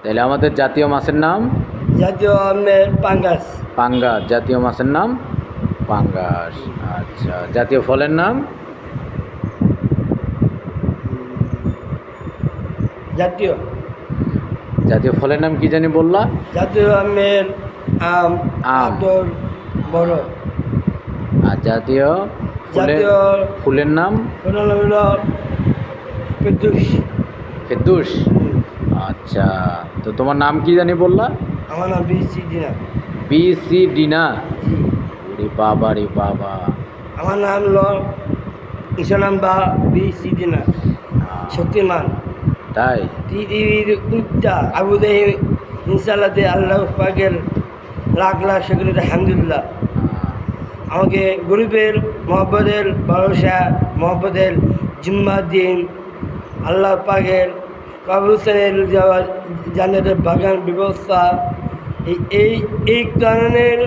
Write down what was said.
তাহলে আমাদের জাতীয় মাছের নাম জাতীয় আমের পাঙ্গাস। পাঙ্গাস। জাতীয় মাছের নাম পাঙ্গাস। আচ্ছা, জাতীয় ফলের নাম জাতীয় জাতীয় ফলের নাম কি জানি বললা? জাতীয় আমের আম। আম। আদর বড়। আর জাতীয় জাতীয় ফুলের নাম হলো পেটুস। ফেদুস। আচ্ছা, তো তোমার নাম কি জানি বললা? আমার নাম বিসি দিনা। বিসি ডিনা। জি। রে বাবা রে বাবা। আমার নাম হলো ইসলাম বা বিসি দিনা। শক্তিমান। তাই? পৃথিবীর উত্তা আবুদে ইনশাল্লাতে আল্লাহ পাকের লাখ লাখ শুকর আলহামদুলিল্লাহ। আমাকে গরিবের মহব্বতের ভরসা, মহব্বতের জিম্মা দিন। আল্লাহ পাকের কবরস্থানের জান্নাতের বাগান ব্যবস্থা এই এই এই কারণের